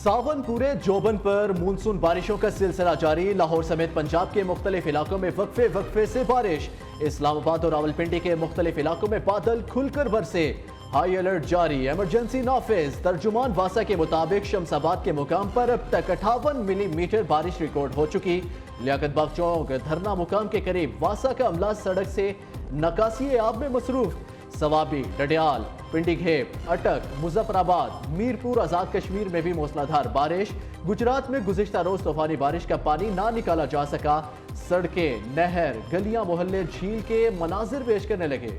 सावन पूरे जोबन पर मानसून बारिशों का सिलसिला जारी। लाहौर समेत पंजाब के मुख्तलिफ इलाकों में वक्फे वक्फे से बारिश। इस्लामाबाद और रावलपिंडी के मुख्तलिफ इलाकों में बादल खुलकर बरसे। हाई अलर्ट जारी, इमरजेंसी नाफिज। तर्जुमान वासा के मुताबिक शमसाबाद के मुकाम पर अब तक 58 मिलीमीटर बारिश रिकॉर्ड हो चुकी। लियाकत बाग चौक धरना मुकाम के करीब वासा का अमला सड़क से नकासी आब में मसरूफ। सवाबी, डडियाल, पिंडी घेप, अटक, मुजफ्फराबाद, मीरपुर, आजाद कश्मीर में भी मूसलाधार बारिश। गुजरात में गुज़िश्ता रोज तूफानी बारिश का पानी ना निकाला जा सका। सड़कें, नहर, गलियां, मोहल्ले झील के मनाजिर पेश करने लगे।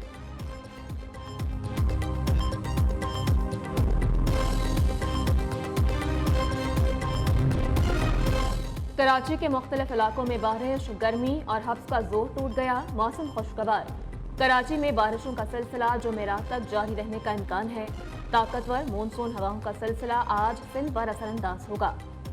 कराची के मुख्तलिफ इलाकों में बारिश, गर्मी और हब्स का जोर टूट गया। मौसम खुशगवार। कराची में बारिशों का सिलसिला जुमेरात तक जारी रहने का इम्कान है। ताकतवर मानसून हवाओं का सिलसिला आज सिंध पर असरअंदाज होगा।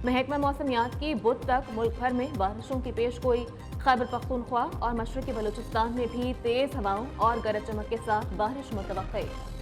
महकमा मौसमियात की बुध तक मुल्क भर में बारिशों की पेशगोई। खैबर पख्तूनख्वा और मशरक़ी बलूचिस्तान में भी तेज हवाओं और गरज चमक के साथ बारिश मुतवक्के।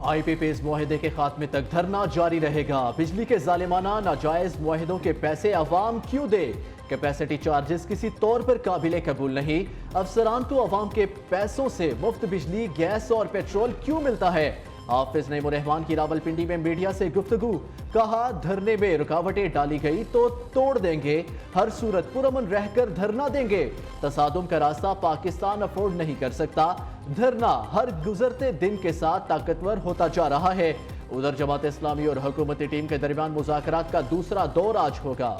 IPP's मुआहिदे के खात्मे तक धरना जारी रहेगा। बिजली के जालिमाना नाजायज मुआहिदों के पैसे अवाम क्यों दे? कैपेसिटी चार्जेस किसी तौर पर काबिले कबूल नहीं। अफसरान को अवाम के पैसों से मुफ्त बिजली, गैस और पेट्रोल क्यों मिलता है? हाफिज नईमुर रहमान की रावलपिंडी में मीडिया से गुफ्तगू। कहा, धरने में रुकावटें डाली गई तो तोड़ देंगे, हर सूरत पुरअमन रहकर धरना देंगे। तसादुम का रास्ता पाकिस्तान अफोर्ड नहीं कर सकता। धरना हर गुजरते दिन के साथ ताकतवर होता जा रहा है। उधर जमात इस्लामी और हुकूमती टीम के दरमियान मुज़ाकरात का दूसरा दौर आज होगा।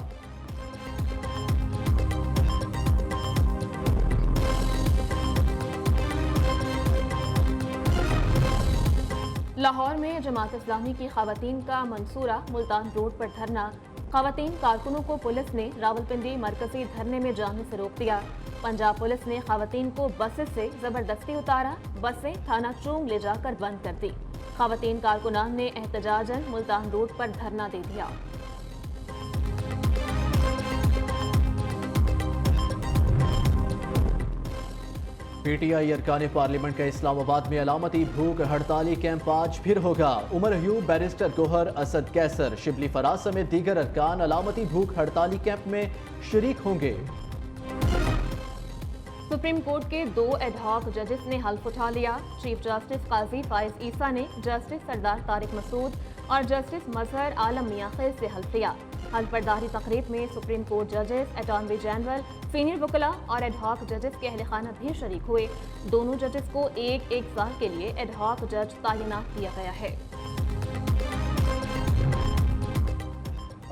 लाहौर में जमात इस्लामी की खवातीन का मंसूरा मुल्तान रोड पर धरना। खवातीन कारकुनों को पुलिस ने रावलपिंडी मरकजी धरने में जाने से रोक दिया। पंजाब पुलिस ने खवातीन को बसें से जबरदस्ती उतारा। बसें थाना चूंग ले जाकर बंद कर दी। खवातीन कारकुनान ने एहतजाजन मुल्तान रोड पर धरना दे दिया। PTI अरकान पार्लियामेंट का इस्लामाबाद में अलामती भूख हड़ताली कैंप आज फिर होगा। उमर अयूब, बैरिस्टर गोहर, असद कैसर, शिबली फराज समेत दीगर अरकान अलामती भूख हड़ताली कैंप में शरीक होंगे। सुप्रीम कोर्ट के 2 एडहॉक जजेस ने हल्फ उठा लिया। चीफ जस्टिस काजी फाइज ईसा ने जस्टिस सरदार तारिक मसूद और जस्टिस मजहर आलम मियां खैर से हल्फ लिया। हल्फ बर्दारी तकरीब में सुप्रीम कोर्ट जजेस, अटॉर्नी जनरल, सीनियर वकला और एडहॉक जजेस के अहल खाना भी शरीक हुए। दोनों जजेस को एक साल के लिए एडहॉक जज तैनात किया गया है।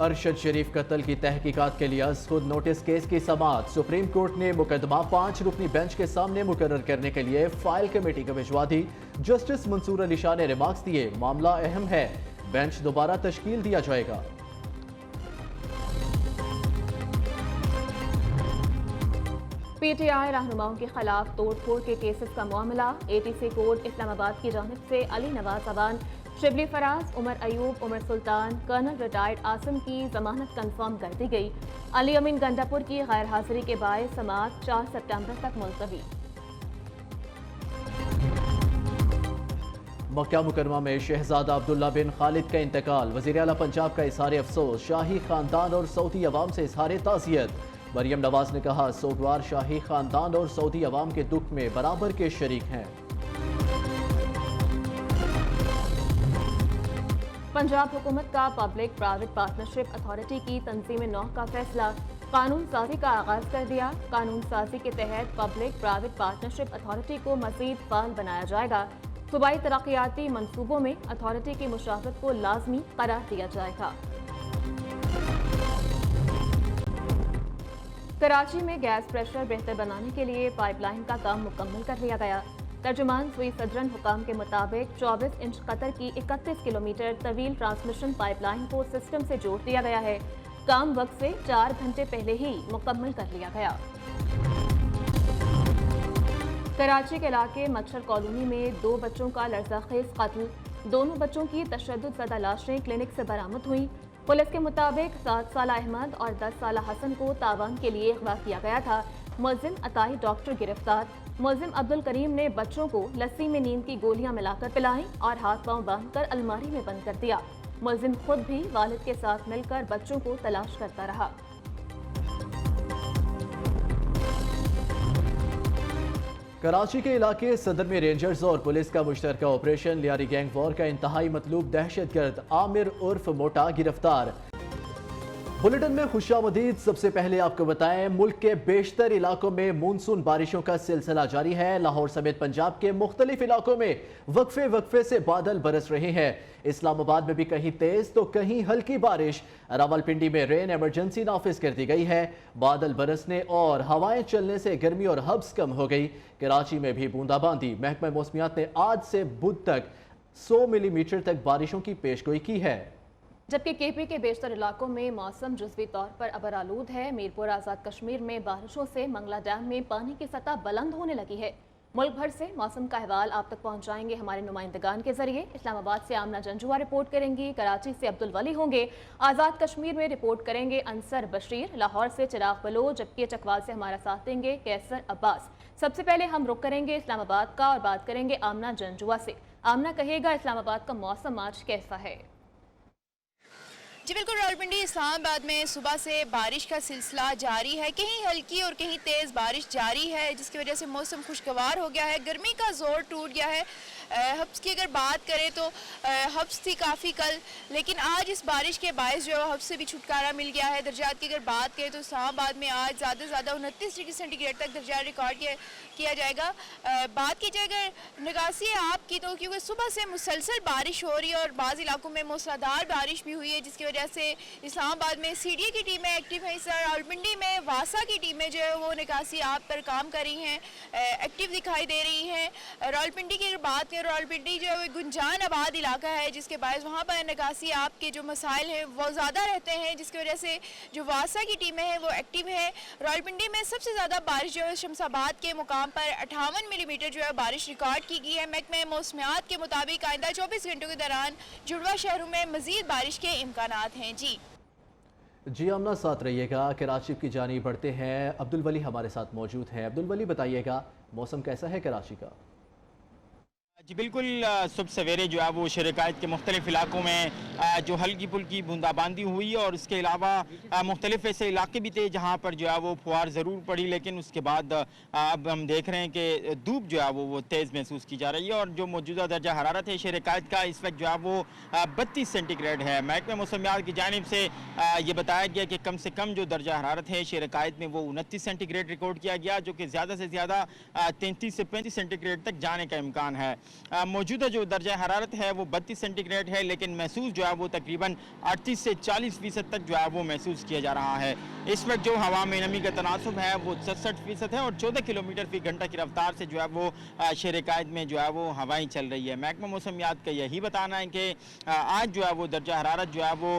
अरशद शरीफ कत्ल की तहकीकात के लिए खुद नोटिस केस की समाअत। सुप्रीम कोर्ट ने मुकदमा 5 रुकनी बेंच के सामने मुकर्रर करने के लिए फाइल कमेटी को भिजवा दी। जस्टिस मंसूर अली शाह ने रिमार्क्स दिए, मामला अहम है, बेंच दोबारा तश्कील दिया जाएगा। PTI रहनुमाओं के खिलाफ तोड़फोड़ के केसेस का मामला। ATC कोर्ट इस्लामाबाद की जानिब से अली नवाज अवान, शिबली फराज, उमर अयूब, उमर सुल्तान, कर्नल रिटायर्ड आसिम की जमानत कंफर्म कर दी गई। अली अमीन गंडापुर की गैर हाजिरी के बायस समाअत 4 सितंबर तक मुलतवी। मक्का मुकरमा में शहजादा अब्दुल्ला बिन खालिद का इंतकाल। वज़ीर आला पंजाब का इज़हार अफसोस। शाही खानदान और सऊदी अवाम से इज़हार ताज़ियत। मरियम नवाज ने कहा, सोगवार शाही खानदान और सऊदी अवाम के दुख में बराबर के शरीक हैं। पंजाब हुकूमत का पब्लिक प्राइवेट पार्टनरशिप अथॉरिटी की तंजीम नौ का फैसला। कानून साजी का आगाज कर दिया। कानून साजी के तहत पब्लिक प्राइवेट पार्टनरशिप अथॉरिटी को मजीद फाल बनाया जाएगा। सूबाई तरक्याती मंसूबों में अथॉरिटी की मुशावरत को लाजमी करार दिया जाएगा। कराची में गैस प्रेशर बेहतर बनाने के लिए पाइपलाइन का काम मुकम्मल कर लिया गया। तर्जुमान सुई सदरन हुकाम के मुताबिक 24 इंच कतर की 31 किलोमीटर तवील ट्रांसमिशन पाइपलाइन को सिस्टम से जोड़ दिया गया है। काम वक्त से 4 घंटे पहले ही मुकम्मल कर लिया गया। कराची के इलाके मच्छर कॉलोनी में 2 बच्चों का लर्ज़ाखेज़ कत्ल। दोनों बच्चों की तशद्दुद ज़दा लाशें क्लिनिक से बरामद हुई। पुलिस के मुताबिक 7 साला अहमद और 10 साला हसन को तावान के लिए अगवा किया गया था। मुलजिम अताई डॉक्टर गिरफ्तार। मुलजिम अब्दुल करीम ने बच्चों को लस्सी में नींद की गोलियां मिलाकर पिलाई और हाथ पांव बांधकर अलमारी में बंद कर दिया। मुलजिम खुद भी वालिद के साथ मिलकर बच्चों को तलाश करता रहा। कराची के इलाके सदर में रेंजर्स और पुलिस का मुश्तरका ऑपरेशन लियारी गैंग वॉर का इंतहाई मतलूब दहशतगर्द आमिर उर्फ मोटा गिरफ्तार। बुलेटिन में खुशामदीद। सबसे पहले आपको बताएं, मुल्क के बेशतर इलाकों में मानसून बारिशों का सिलसिला जारी है। लाहौर समेत पंजाब के मुख्तलिफ इलाकों में वक्फे वक्फे से बादल बरस रहे हैं। इस्लामाबाद में भी कहीं तेज तो कहीं हल्की बारिश। रावलपिंडी में रेन इमरजेंसी नाफिज कर दी गई है। बादल बरसने और हवाएं चलने से गर्मी और हब्स कम हो गई। कराची में भी बूंदाबांदी। महकमा मौसमियात ने आज से बुध तक 100 मिलीमीटर तक बारिशों की पेशगोई की है। जबकि केपी के बेशतर इलाकों में मौसम जुज़वी तौर पर अबर आलूद है। मीरपुर आज़ाद कश्मीर में बारिशों से मंगला डैम में पानी की सतह बुलंद होने लगी है। मुल्क भर से मौसम का अहवाल आप तक पहुंचाएंगे हमारे नुमाइंदगान के जरिए। इस्लामाबाद से आमना जंजुआ रिपोर्ट करेंगी, कराची से अब्दुल वली होंगे, आज़ाद कश्मीर में रिपोर्ट करेंगे अंसर बशीर, लाहौर से चिराग बलोच, जबकि चकवाल से हमारा साथ देंगे कैसर अब्बास। सबसे पहले हम रुक करेंगे इस्लामाबाद का और बात करेंगे आमना जंजुआ से। आमना कहिएगा, इस्लामाबाद का मौसम आज कैसा है? जी बिल्कुल, रावलपिंडी इस्लामाबाद में सुबह से बारिश का सिलसिला जारी है। कहीं हल्की और कहीं तेज़ बारिश जारी है, जिसकी वजह से मौसम खुशगवार हो गया है। गर्मी का जोर टूट गया है। हब्स की अगर बात करें तो हब्स थी काफ़ी कल, लेकिन आज इस बारिश के बायस जो है हब्स से भी छुटकारा मिल गया है। दर्जात की अगर बात करें तो इस्लामाबाद में आज ज़्यादा से ज़्यादा 29 डिग्री सेंटीग्रेड तक दर्जा रिकॉर्ड किया जाएगा। बात की जाए अगर निगासी आपकी, तो क्योंकि सुबह से मुसलसल बारिश हो रही है और बाज़ इलाकों में मूसलाधार बारिश भी हुई है, जिसकी वजह से इस्लामाबाद में सीडीए की टीमें एक्टिव हैं। इस तरह रावलपिंडी में वासा की टीमें जो है वो निकासी आप पर काम कर रही हैं, एक्टिव दिखाई दे रही हैं। रावलपिंडी की अगर बात करें, रावलपिंडी जो है गुंजान आबाद इलाका है, जिसके बायस वहाँ पर निकासी आपके जो मसाइल हैं वो ज़्यादा रहते हैं, जिसकी वजह से जो वासा की टीमें हैं वो एक्टिव हैं। रावलपिंडी में सबसे ज़्यादा बारिश जो है शमसाबाद के मुकाम पर 58 मिलीमीटर जो है बारिश रिकॉर्ड की गई है। महकमे मौसमियात के मुताबिक आइंदा 24 घंटों के दौरान जुड़वा शहरों में मज़ीद बारिश के इम्कानात हैं। जी आमना, साथ रहिएगा। कराची की जानी बढ़ते हैं, अब्दुल वली हमारे साथ मौजूद हैं। अब्दुल वली, बताइएगा मौसम कैसा है कराची का? जी बिल्कुल, सुबह सवेरे जो है वो शहर-ए-कायद के मुख्तलिफ इलाकों में जो हल्की फुल्की बूंदाबांदी हुई और उसके अलावा मुख्तलिफ ऐसे इलाके भी थे जहाँ पर जो है वो फुहार ज़रूर पड़ी, लेकिन उसके बाद अब हम देख रहे हैं कि धूप जो है वो तेज़ महसूस की जा रही है और जो मौजूदा दर्जा हरारत है शहर-ए-कायद का इस वक्त जो है वो 32 सेंटीग्रेड है। महकमा मौसमियात की जानिब से ये बताया गया कि कम से कम जो दर्जा हरारत है शहर-ए-कायद में वो 29 सेंटीग्रेड रिकॉर्ड किया गया, जो कि ज़्यादा से ज़्यादा 33 से 35 सेंटीग्रेड तक जाने का इम्कान है। मौजूदा जो दर्जा हरारत है वो 32 सेंटीग्रेड है, लेकिन महसूस जो है वो तकरीबन 38 से 40% तक जो है वो महसूस किया जा रहा है। इस वक्त जो हवा में नमी का तनासुब है वो 67% है और 14 किलोमीटर फी घंटा की रफ्तार से जो है वो शहर-ए-कायद में जो है वो हवाएं चल रही है। महकमा मौसमियात का यही बताना है कि आज जो है वो दर्जा हरारत जो है वो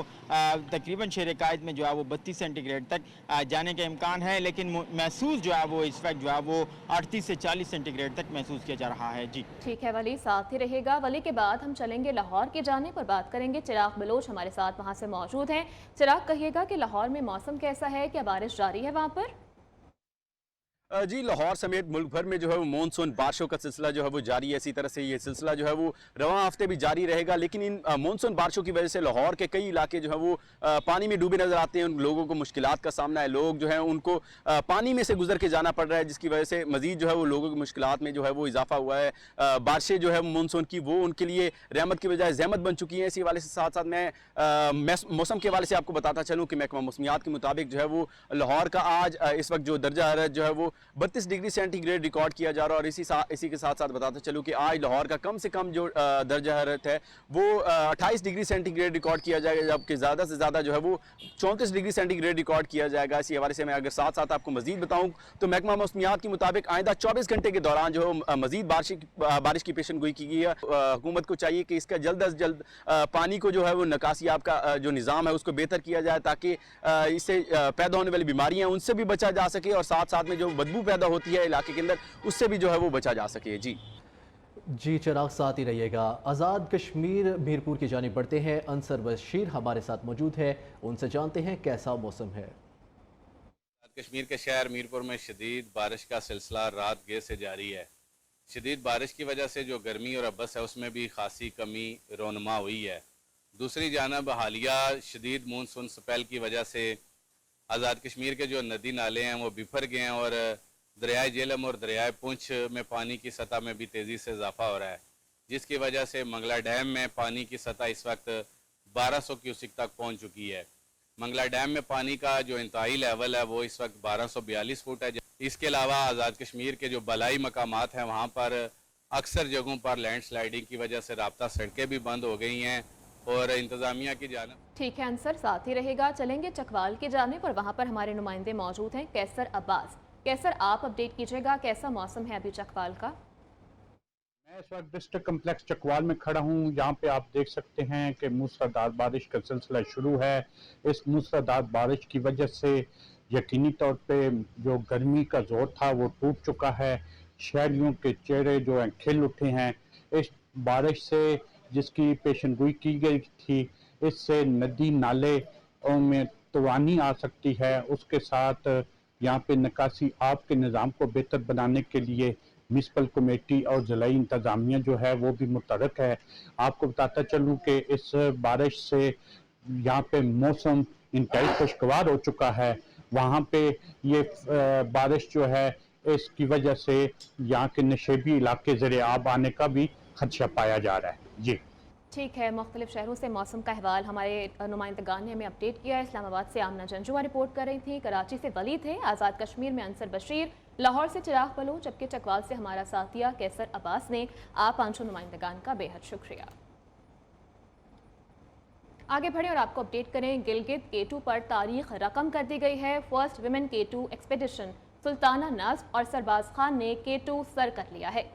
तकरीबन शहर-ए-कायद में जो है वो 32 सेंटीग्रेड तक जाने का इम्कान है, लेकिन महसूस जो है वो इस वक्त जो है वो 38 से 40 सेंटीग्रेड तक महसूस किया जा रहा है। जी ठीक है वली, साथ ही रहेगा। वली के बाद हम चलेंगे लाहौर की जानिब और बात करेंगे चिराग बलोच हमारे साथ वहां से मौजूद हैं। चिराग, कहिएगा कि लाहौर में मौसम कैसा है, क्या बारिश जारी है वहां पर? जी, लाहौर समेत मुल्क भर में जो है वो मानसून बारिशों का सिलसिला जो है वो जारी है। इसी तरह से ये सिलसिला जो है वो रवां हफ्ते भी जारी रहेगा, लेकिन इन मानसून बारिशों की वजह से लाहौर के कई इलाके जो है वो पानी में डूबे नजर आते हैं। उन लोगों को मुश्किलात का सामना है, लोग जो है उनको पानी में से गुजर के जाना पड़ रहा है, जिसकी वजह से मजीद जो है वो लोगों की मुश्किलात में जो है वो इजाफा हुआ है। बारिशें जो है मानसून की वो उनके लिए रहमत की बजाय ज़हमत बन चुकी हैं। इसी हवाले से साथ साथ मैं मौसम के हवाले से आपको बताता चलूँ कि महकमा मौसमियात के मुताबिक जो है वो लाहौर का आज इस वक्त जो दर्जा हरारत जो है वो 32 डिग्री सेंटीग्रेड रिकॉर्ड किया जा रहा है। और इसी के साथ साथ बताते चलूँ कि आज लाहौर का कम से कम जो दर्जा हरारत है वो 28 डिग्री सेंटीग्रेड रिकॉर्ड किया जाएगा, जबकि ज़्यादा से ज़्यादा जो है वो 34 डिग्री सेंटीग्रेड रिकॉर्ड किया जाएगा। इसी हवाले से मैं अगर साथ साथ आपको मजीद बताऊँ तो महकमा मौसमियात के मुताबिक आइंदा 24 घंटे के दौरान जो है मजीद बारिश की पेशन गोई की गई है। हुकूमत को चाहिए कि इसका जल्द अज जल्द पानी को जो है वो निकासियाब का जो निज़ाम है उसको बेहतर किया जाए, ताकि इससे पैदा होने वाली बीमारियाँ उनसे भी बचा जा सके और साथ साथ में जो बदबू पैदा होती है इलाके के अंदर उससे भी जो है वो बचा जा सके। जी चिराग, साथ ही रहिएगा। आज़ाद कश्मीर मीरपुर की जानिब बढ़ते हैं। अंसर बशीर हमारे साथ मौजूद है, उनसे जानते हैं कैसा मौसम है। कश्मीर के शहर मीरपुर में शदीद बारिश का सिलसिला रात गए से जारी है। शदीद बारिश की वजह से जो गर्मी और अब्बस है उसमें भी खासी कमी रोनमा हुई है। दूसरी जानब हालिया शदीद मानसून स्पेल की वजह से आज़ाद कश्मीर के जो नदी नाले हैं वो बिफर गए हैं और दरियाए झेलम और दरियाए पुंछ में पानी की सतह में भी तेज़ी से इजाफा हो रहा है, जिसकी वजह से मंगला डैम में पानी की सतह इस वक्त 1200 क्यूसिक तक पहुंच चुकी है। मंगला डैम में पानी का जो इंतहाई लेवल है वो इस वक्त 1242 फुट है। इसके अलावा आज़ाद कश्मीर के जो बलाई मकामात हैं वहाँ पर अक्सर जगहों पर लैंड स्लाइडिंग की वजह से राब्ता सड़कें भी बंद हो गई हैं और इंतज़ामिया की जानब। ठीक है अंसर, साथ ही रहेगा। चलेंगे चकवाल की जानिब और वहाँ पर हमारे नुमाइंदे मौजूद हैं, कैसर अब्बास। कैसर, आप अपडेट कीजिएगा, कैसा मौसम है अभी चकवाल का? मैं इस वक्त डिस्ट्रिक्ट कम्प्लेक्स चकवाल में खड़ा हूँ। यहाँ पे आप देख सकते हैं कि मूसलाधार बारिश का सिलसिला शुरू है। इस मूसलाधार बारिश की वजह से यकीनी तौर पे जो गर्मी का जोर था वो टूट चुका है। शहरियों के चेहरे जो हैं खिल उठे हैं इस बारिश से, जिसकी पेशनगोई की गई थी। इससे नदी नाले में तवानी आ सकती है। उसके साथ यहाँ पे निकासी आब के निज़ाम को बेहतर बनाने के लिए म्यूनसिपल कमेटी और ज़िला इंतज़ामिया जो है वो भी मुतहर्रिक है। आपको बताता चलूँ कि इस बारिश से यहाँ पे मौसम इंतहाई खुशगवार हो चुका है। वहाँ पे ये बारिश जो है इसकी वजह से यहाँ के नशेबी इलाके ज़रिए आब आने का भी खदशा पाया जा रहा है। जी ठीक है, मुख्तलिफ शहरों से मौसम का अहवाल हमारे नुमाइंदगान ने हमें अपडेट किया है। इस्लामाबाद से आमना जंजुआ रिपोर्ट कर रही थी, कराची से वली थे, आज़ाद कश्मीर में अंसर बशीर, लाहौर से चिराग बलूच, जबकि चकवाल से हमारा साथिया कैसर अब्बास ने। आप पांचों नुमाइंदगान का बेहद शुक्रिया। आगे बढ़े और आपको अपडेट करें। गिलगित K2 पर तारीख रकम कर दी गई है। First women K2 expedition Sultana Nazm और सरबाज खान ने K2 सर कर लिया है।